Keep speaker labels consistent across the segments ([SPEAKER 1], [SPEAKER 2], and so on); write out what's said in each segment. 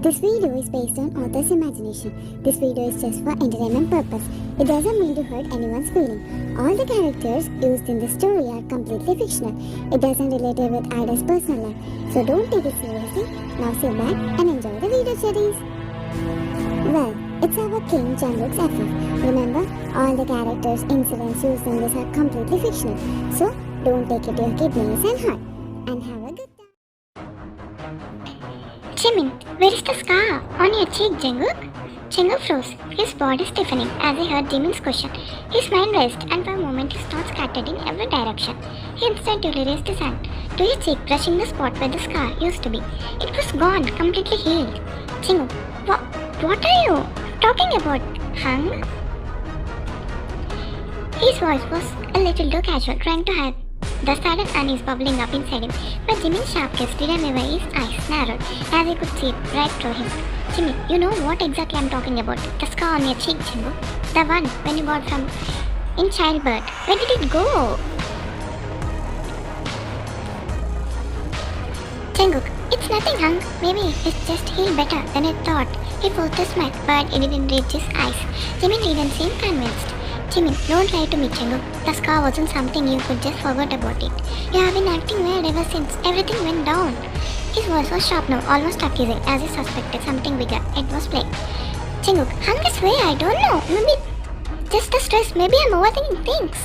[SPEAKER 1] This video is based on author's imagination. This video is just for entertainment purpose. It doesn't mean to hurt anyone's feeling. All the characters used in the story are completely fictional. It doesn't relate with Ida's personal life. So don't take it seriously. Now sit back and enjoy the video series. Well, it's our king Jungkook's FF. Remember, all the characters, incidents used in this are completely fictional. So don't take it to your kidneys and heart. And have a good time.
[SPEAKER 2] Jimin, where is the scar on your cheek, Jungkook? Jungkook froze, his body stiffening as he heard Jimin's question. His mind raced, and for a moment his thoughts scattered in every direction. He instinctively raised his hand to his cheek, brushing the spot where the scar used to be. It was gone, completely healed. Jungkook, what are you talking about, Hung? His voice was a little too casual, trying to hide the sudden unease bubbling up inside him, but Jimin's sharp gaze didn't make his eyes narrowed, as he could see right through him. Jimmy, you know what exactly I'm talking about. The scar on your cheek, Jungkook. The one when you got from in childbirth. Where did it go? Jungkook, it's nothing, Hung. Maybe it's just healed better than I thought. He forced a smile, but it didn't reach his eyes. Jimin didn't seem convinced. Jimin, don't lie to me, Jungkook. The scar wasn't something you could just forget about it. You have been acting weird ever since everything went down. His voice was sharp now, almost accusing, as he suspected something bigger. It was plague. Jungkook, Hung is way, I don't know. Maybe just the stress. Maybe I'm overthinking things.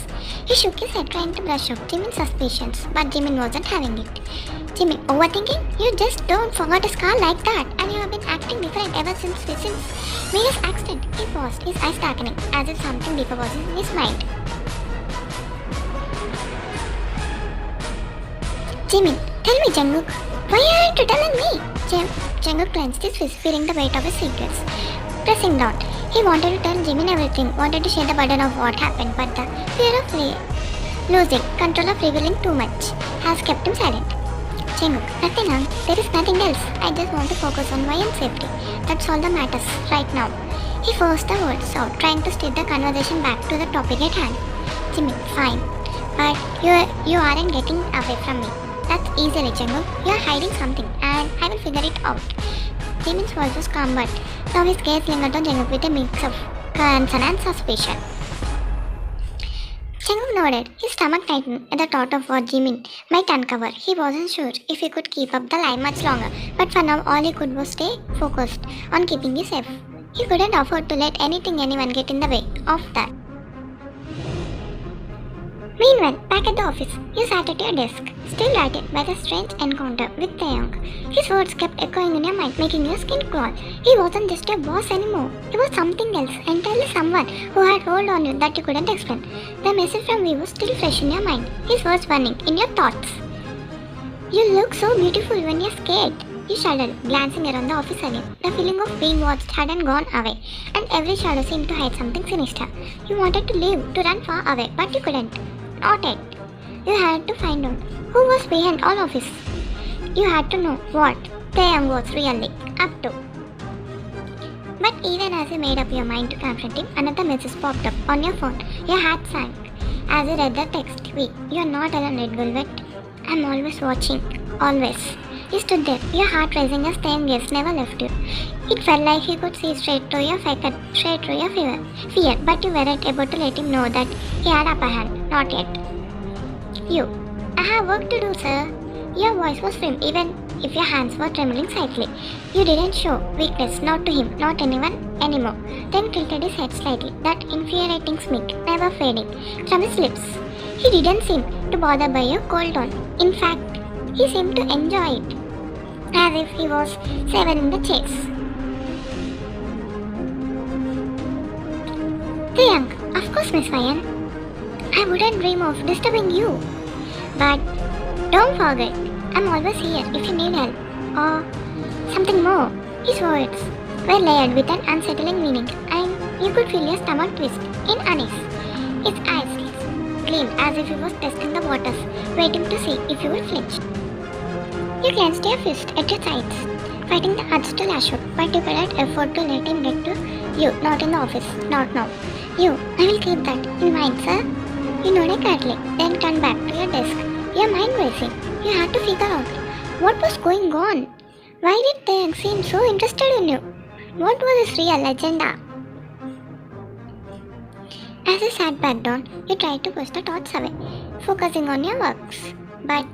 [SPEAKER 2] He shook his head, trying to brush off Jimin's suspicions, but Jimin wasn't having it. Jimin, overthinking? You just don't forget a scar like that, and you have been acting different ever since Mira's accident. He paused, his eyes darkening, as if something deeper was in his mind. Jimin, tell me, Jungkook, why aren't you telling me? Jungkook clenched his fist, feeling the weight of his secrets pressing down. He wanted to tell Jimin everything, wanted to share the burden of what happened, but the fear of losing control of revealing too much has kept him silent. Jungkook, nothing, Hung. There is nothing else. I just want to focus on my own safety. That's all that matters right now. He forced the words out, trying to steer the conversation back to the topic at hand. Jimin, fine. But you aren't getting away from me. That's easily, Jungkook. You are hiding something, and I will figure it out. Jimin's voice was calm, but now his gaze lingered on Jungkook with a mix of concern and suspicion. Jungkook nodded, his stomach tightened at the thought of what Jimin might uncover. He wasn't sure if he could keep up the lie much longer, but for now all he could was stay focused on keeping you safe. He couldn't afford to let anyone get in the way of that. Meanwhile, back at the office, you sat at your desk, still lighted by the strange encounter with Taeyong. His words kept echoing in your mind, making your skin crawl. He wasn't just your boss anymore. He was something else, entirely someone who had hold on you that you couldn't explain. The message from V was still fresh in your mind, his words burning in your thoughts. You look so beautiful when you're scared. You shuddered, glancing around the office again. The feeling of being watched hadn't gone away, and every shadow seemed to hide something sinister. You wanted to leave, to run far away, but you couldn't. Not yet. You had to find out who was behind all of this. You had to know what Taeyong was really up to. But even as you made up your mind to confront him, another message popped up on your phone. Your heart sank as you read the text. You're not alone, Red Velvet. I'm always watching. Always. You stood there, your heart racing as Taeyong gaze never left you. It felt like he could see straight through your fear, but you weren't able to let him know that he had upper hand. Not yet. You. I have work to do, sir. Your voice was firm, even if your hands were trembling slightly. You didn't show weakness, not to him, not anyone anymore. Then tilted his head slightly, that infuriating smirk never fading from his lips. He didn't seem to bother by your cold tone. In fact, he seemed to enjoy it, as if he was savoring the chase. Taeyong, of course, Miss Ryan. I wouldn't dream of disturbing you. But don't forget, I'm always here if you need help. Or something more. His words were layered with an unsettling meaning, and you could feel your stomach twist in unease. His eyes gleamed as if he was testing the waters, waiting to see if you would flinch. You clenched your fist at your sides, fighting the urge to lash out, but you couldn't afford to let him get to you, not in the office, not now. You, I will keep that in mind, sir. You nodded quietly, then turned back to your desk, your mind racing. You had to figure out what was going on. Why did Taeyang seem so interested in you? What was his real agenda? As you sat back down, you tried to push the thoughts away, focusing on your works. But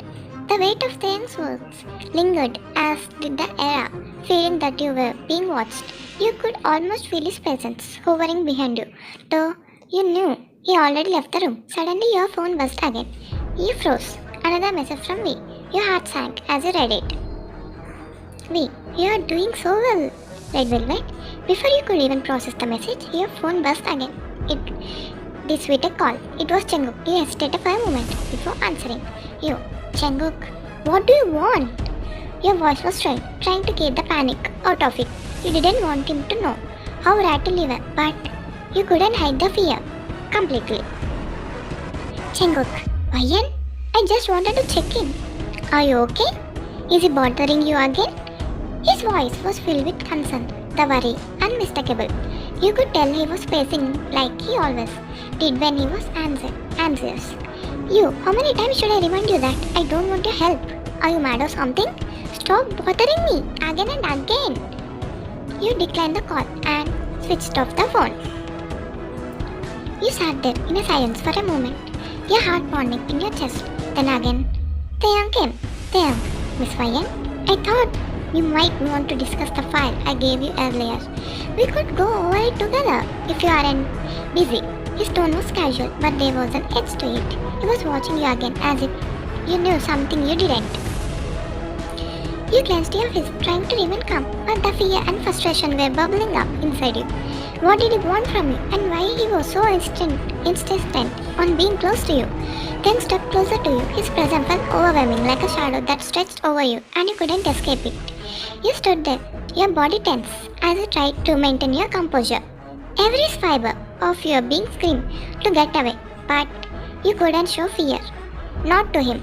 [SPEAKER 2] the weight of Taeyang's words lingered, as did the era, feeling that you were being watched. You could almost feel his presence hovering behind you, though you knew he already left the room. Suddenly your phone buzzed again. You froze. Another message from V. Your heart sank as you read it. V, you are doing so well, Red Velvet. Before you could even process the message, your phone buzzed again. This with a call. It was Jungkook. You hesitated for a moment before answering. You, Jungkook, what do you want? Your voice was strained, trying to keep the panic out of it. You didn't want him to know how rattled you were, but you couldn't hide the fear completely. Jungkook, Ryan, I just wanted to check in. Are you okay? Is he bothering you again? His voice was filled with concern, the worry, unmistakable. You could tell he was pacing like he always did when he was anxious. You, how many times should I remind you that I don't want your help? Are you mad or something? Stop bothering me again and again. You declined the call and switched off the phone. You sat there in a silence for a moment, your heart pounding in your chest. Then again, Taeyang came. Taeyang, Miss Ryan, I thought you might want to discuss the file I gave you earlier. We could go over it together if you aren't busy. His tone was casual, but there was an edge to it. He was watching you again as if you knew something you didn't. You clenched your fist, trying to remain calm, but the fear and frustration were bubbling up inside you. What did he want from you, and why he was so insistent on being close to you? Then stepped closer to you. His presence felt overwhelming, like a shadow that stretched over you, and you couldn't escape it. You stood there, your body tense, as you tried to maintain your composure. Every fiber of your being screamed to get away, but you couldn't show fear. Not to him.